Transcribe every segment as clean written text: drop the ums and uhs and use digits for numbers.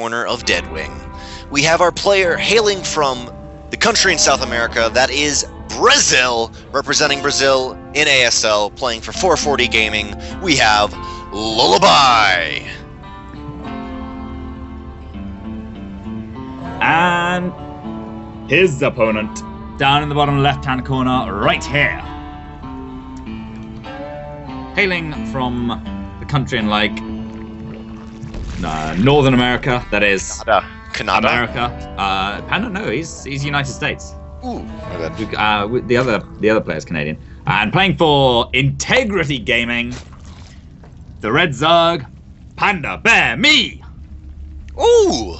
corner of Deadwing. We have our player hailing from the country in South America that is Brazil, representing Brazil in ASL, playing for 440 Gaming. We have Lullaby. And his opponent, down in the bottom left-hand corner, right here. Hailing from the country in, like, Northern America, that is... Canada? America. Panda, no, he's United States. Ooh, my bad. The other player's Canadian. And playing for Integrity Gaming, the Red Zerg, PandaBearMe. Ooh!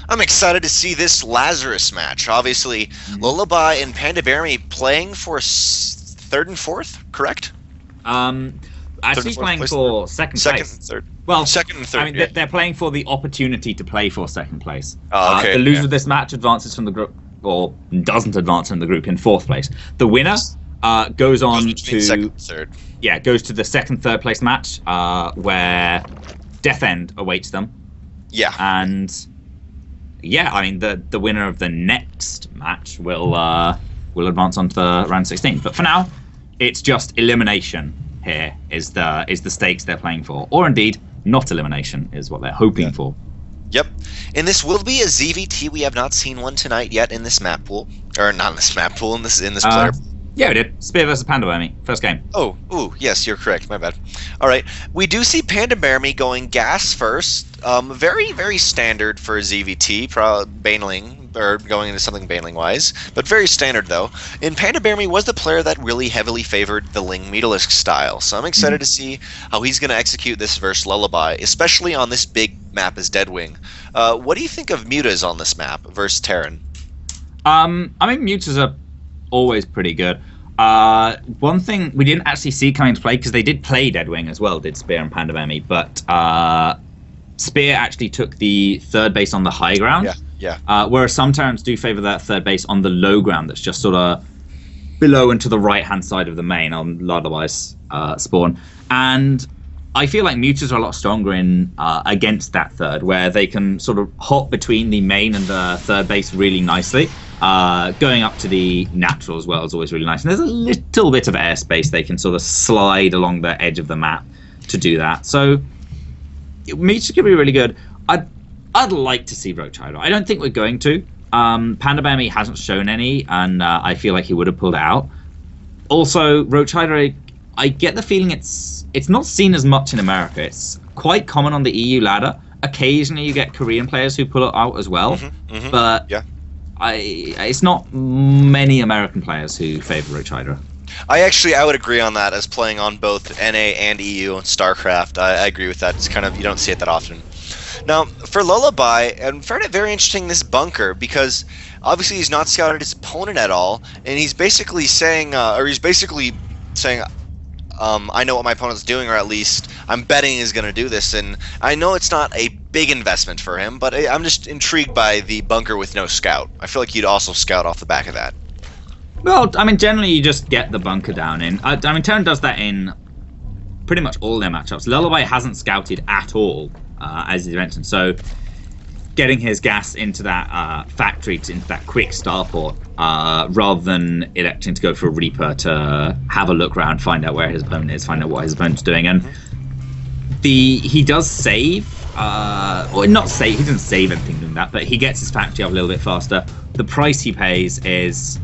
I'm excited to see this Lazarus match. Obviously, Lullaby and PandaBearMe playing for third and fourth, correct? Actually playing for second place. Second and third. Well, second and third. I mean, they're playing for the opportunity to play for second place. Oh, okay. The loser of this match advances from the group, or doesn't advance from the group in fourth place. The winner goes on to second and third. Yeah, goes to the third place match, where Death End awaits them. Yeah. And yeah, I mean the winner of the next match will advance on to the round 16. But for now, it's just elimination. Here is the stakes they're playing for, or indeed not elimination is what they're hoping for. Yep, and this will be a ZVT. We have not seen one tonight yet in this map pool, or not in this map pool, in this player. Yeah, we did. Spear versus PandaBearMe, first game. Oh, ooh, yes, you're correct. My bad. All right, we do see PandaBearMe going gas first. Very, very standard for a ZVT, Baneling, or going into something Baneling-wise, but very standard, though. And PandaBearMe was the player that really heavily favored the Ling Mutalisk style, so I'm excited to see how he's going to execute this versus Lullaby, especially on this big map as Deadwing. What do you think of Mutas on this map versus Terran? I mean, Mutas are always pretty good. One thing we didn't actually see come into play, because they did play Deadwing as well, did Spear and PandaBearMe, but Spear actually took the third base on the high ground. Yeah. Whereas some Terrans do favor that third base on the low ground that's just sort of below and to the right-hand side of the main on Lullaby's spawn. And I feel like Mutas are a lot stronger in against that third, where they can sort of hop between the main and the third base really nicely. Going up to the natural as well is always really nice. And there's a little bit of airspace they can sort of slide along the edge of the map to do that. So Mutas could be really good. I'd like to see Roach Hydra. I don't think we're going to. PandaBearMe hasn't shown any, and I feel like he would have pulled it out. Also, Roach Hydra, I get the feeling it's not seen as much in America. It's quite common on the EU ladder. Occasionally you get Korean players who pull it out as well. But yeah. It's not many American players who favor Roach Hydra. I would agree on that, as playing on both NA and EU and StarCraft. I agree with that. It's kind of, you don't see it that often. Now, for Lullaby, I found it very interesting, this bunker, because obviously he's not scouted his opponent at all, and he's basically saying, I know what my opponent's doing, or at least I'm betting he's going to do this, and I know it's not a big investment for him, but I'm just intrigued by the bunker with no scout. I feel like you'd also scout off the back of that. Well, I mean, generally you just get the bunker down in. I mean, Terran does that in pretty much all their matchups. Lullaby hasn't scouted at all, as you mentioned, so getting his gas into that factory, into that quick starport, rather than electing to go for a Reaper to have a look around, find out where his opponent is, find out what his opponent's doing. And he does save, or not save, he doesn't save anything doing that, but he gets his factory up a little bit faster. The price he pays is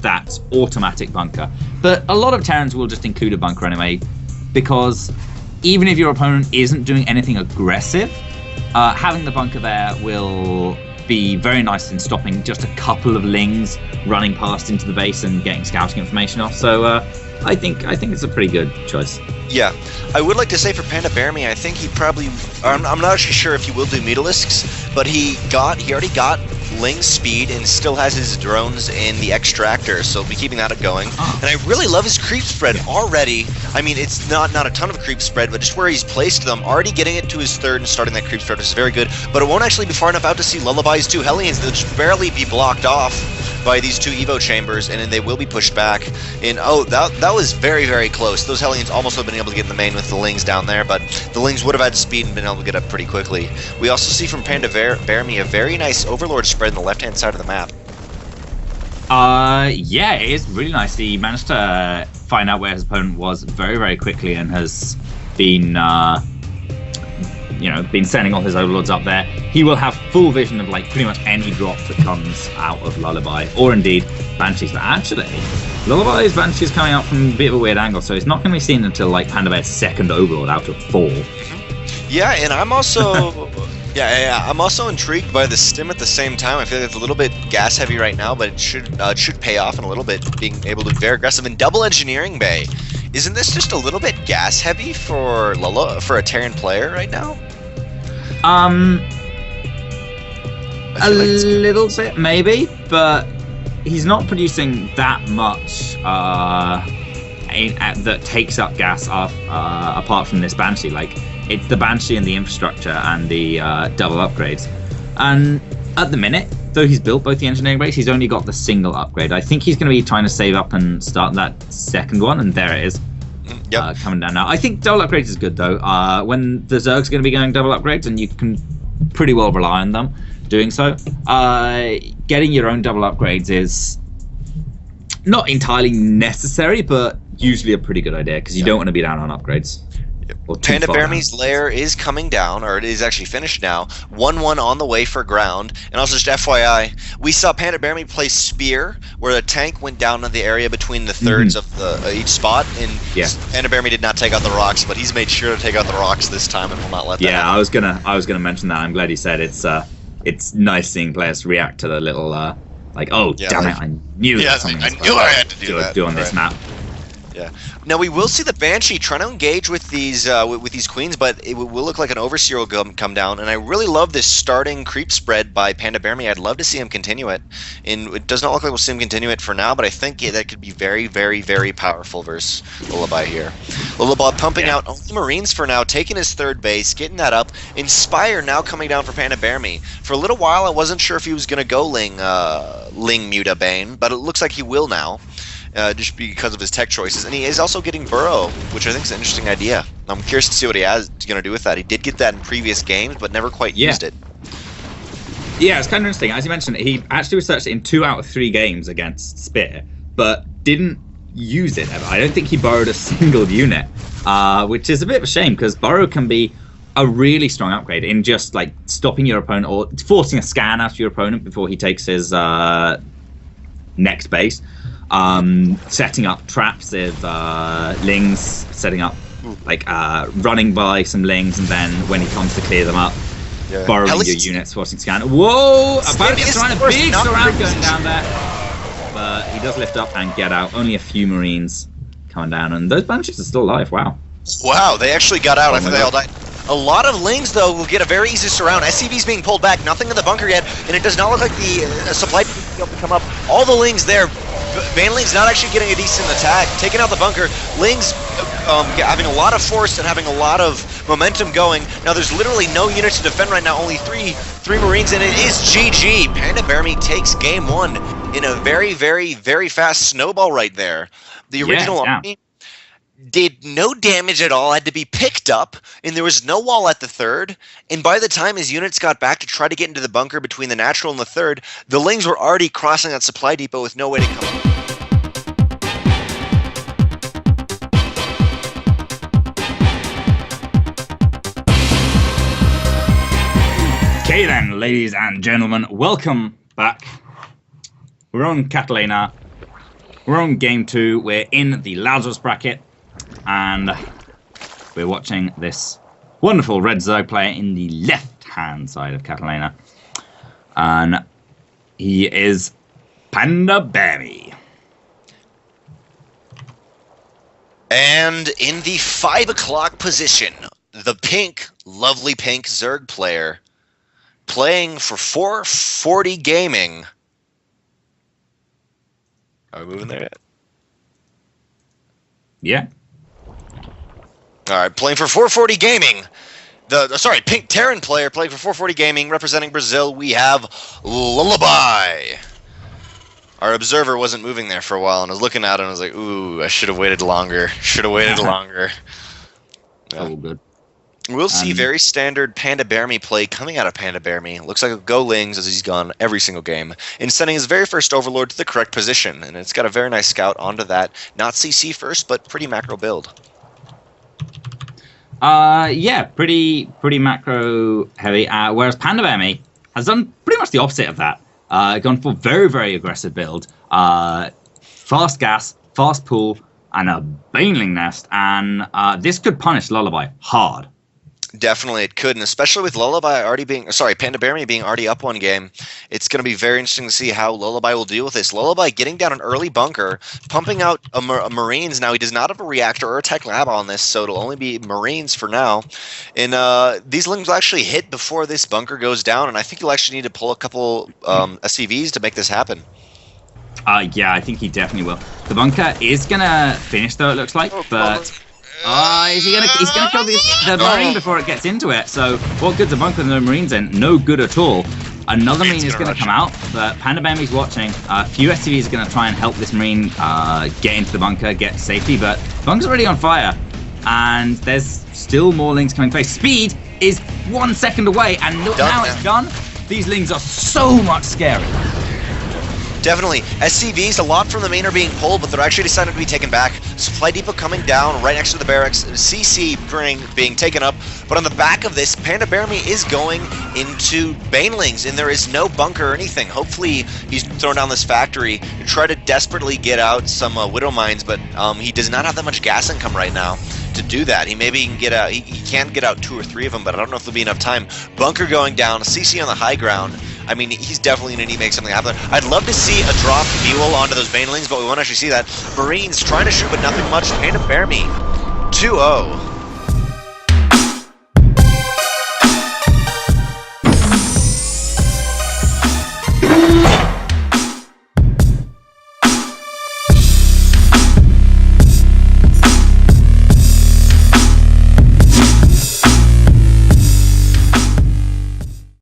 that automatic bunker. But a lot of Terrans will just include a bunker anyway, because even if your opponent isn't doing anything aggressive, having the bunker there will be very nice in stopping just a couple of Lings running past into the base and getting scouting information off. So I think it's a pretty good choice. Yeah, I would like to say for PandaBearMe, I think he probably, I'm not actually sure if he will do Mutalisks, but he already got Ling speed and still has his drones in the extractor, so we'll be keeping that going. And I really love his creep spread already. I mean, it's not a ton of creep spread, but just where he's placed them, already getting it to his third and starting that creep spread is very good. But it won't actually be far enough out to see Lullaby's two Hellions. They'll just barely be blocked off by these 2 Evo chambers, and then they will be pushed back. And oh, that was very, very close. Those Hellions almost would have been able to get in the main with the Lings down there, but the Lings would have had speed and been able to get up pretty quickly. We also see from PandaBearMe a very nice Overlord spread on the left-hand side of the map. Yeah, it is really nice. He managed to find out where his opponent was very, very quickly and has been, been sending all his Overlords up there. He will have full vision of like pretty much any drop that comes out of Lullaby, or indeed Banshees. But actually, Lullaby's Banshees coming out from a bit of a weird angle, so it's not going to be seen until like PandaBear's second Overlord out of 4. Yeah, and I'm also... I'm also intrigued by the stim at the same time. I feel like it's a little bit gas heavy right now, but it should pay off in a little bit, being able to be very aggressive. And double engineering bay, isn't this just a little bit gas heavy for a Terran player right now? A little bit maybe, but he's not producing that much that takes up gas off, apart from this Banshee. Like, it's the Banshee and the infrastructure and the double upgrades. And at the minute, though he's built both the engineering base, he's only got the single upgrade. I think he's going to be trying to save up and start that second one, and there it is. Yep. Coming down now. I think double upgrades is good, though. When the Zerg's going to be going double upgrades, and you can pretty well rely on them doing so, getting your own double upgrades is not entirely necessary, but usually a pretty good idea, because you don't want to be down on upgrades. PandaBearMe's lair is coming down, or it is actually finished now. 1-1 on the way for ground. And also, just FYI, we saw PandaBearMe play Spear, where a tank went down to the area between the thirds of each spot. And PandaBearMe did not take out the rocks, but he's made sure to take out the rocks this time and will not let that happen. I was gonna mention that. I'm glad you said it's nice seeing players react to the little damn it, I knew something I knew I had to do on this map. Yeah. Now we will see the Banshee trying to engage with these queens, but it will look like an Overseer will come down. And I really love this starting creep spread by PandaBearMe. I'd love to see him continue it. And it does not look like we'll see him continue it for now, but I think that could be very, very, very powerful versus Lullaby here. Lullaby pumping out only Marines for now, taking his third base, getting that up. Inspire now coming down for PandaBearMe. For a little while, I wasn't sure if he was going to go Ling Muta Bane, but it looks like he will now. Just because of his tech choices. And he is also getting Burrow, which I think is an interesting idea. I'm curious to see what he's going to do with that. He did get that in previous games, but never quite used it. Yeah, it's kind of interesting. As you mentioned, he actually researched it in 2 out of 3 games against Spear, but didn't use it ever. I don't think he borrowed a single unit, which is a bit of a shame, because Burrow can be a really strong upgrade in just like stopping your opponent or forcing a scan out of your opponent before he takes his next base. Setting up traps with Lings, setting up running by some Lings, and then when he comes to clear them up, borrowing your units, forcing scan. Whoa! Apparently trying a big surround going down there, but he does lift up and get out. Only a few Marines coming down, and those Banshees are still alive. Wow! Wow, they actually got out after they all died. A lot of Lings, though, will get a very easy surround. SCV's being pulled back, nothing in the bunker yet, and it does not look like the supply will be able to come up. All the Lings there. Vanling's not actually getting a decent attack, taking out the bunker. Ling's having a lot of force and having a lot of momentum going. Now there's literally no units to defend right now, only three Marines, and it is GG. PandaBearMe takes game 1 in a very, very, very fast snowball right there. The original army did no damage at all, had to be picked up, and there was no wall at the third. And by the time his units got back to try to get into the bunker between the natural and the third, the Lings were already crossing that supply depot with no way to come up. Okay then, ladies and gentlemen, welcome back. We're on Catalina. We're on game 2. We're in the Lazarus bracket. And we're watching this wonderful red Zerg player in the left-hand side of Catalina. And he is PandaBearMe. And in the 5 o'clock position, the lovely pink Zerg player, playing for 440 Gaming. Are we moving there yet? Yeah. All right, playing for 440 Gaming. Pink Terran player playing for 440 Gaming, representing Brazil. We have Lullaby. our observer wasn't moving there for a while, and I was looking at it and I was like, ooh, I should have waited longer. Should have waited longer. Yeah. Oh, good. We'll see very standard PandaBearMe play coming out of PandaBearMe. Looks like a go Lings as he's gone every single game in sending his very first Overlord to the correct position, and it's got a very nice scout onto that. Not CC first, but pretty macro build. Yeah, pretty macro heavy. Whereas PandaBearMe has done pretty much the opposite of that. Gone for very aggressive build. Fast gas, fast pool, and a Baneling nest, and this could punish Lullaby hard. Definitely it could, and especially with PandaBearMe being already up one game, it's going to be very interesting to see how Lullaby will deal with this. Lullaby getting down an early bunker, pumping out a Marines. Now he does not have a reactor or a tech lab on this, so it'll only be Marines for now. And these Lings will actually hit before this bunker goes down, and I think you'll actually need to pull a couple SCVs to make this happen. Yeah, I think he definitely will. The bunker is gonna finish though, it looks like, but he's gonna kill the Marine before it gets into it. So what good's a bunker with no Marines in? No good at all. Another Marine is gonna come out, but PandaBearMe's watching. A few SCVs are gonna try and help this Marine get into the bunker, get safety, but the bunker's already on fire, and there's still more Lings coming face. Speed is 1 second away, and now it's done. These Lings are so much scary. Definitely. SCVs, a lot from the main are being pulled, but they're actually decided to be taken back. Supply depot coming down right next to the barracks. CC being taken up. But on the back of this, PandaBearMe is going into Banelings, and there is no bunker or anything. Hopefully, he's thrown down this factory to try to desperately get out some Widow Mines, but he does not have that much gas income right now to do that. He maybe can get out, he can get out 2 or 3 of them, but I don't know if there'll be enough time. Bunker going down, CC on the high ground. I mean, he's definitely going to need to make something happen. I'd love to see a drop mule onto those Banelings, but we won't actually see that. Marines trying to shoot, but nothing much. PandaBearMe 2-0.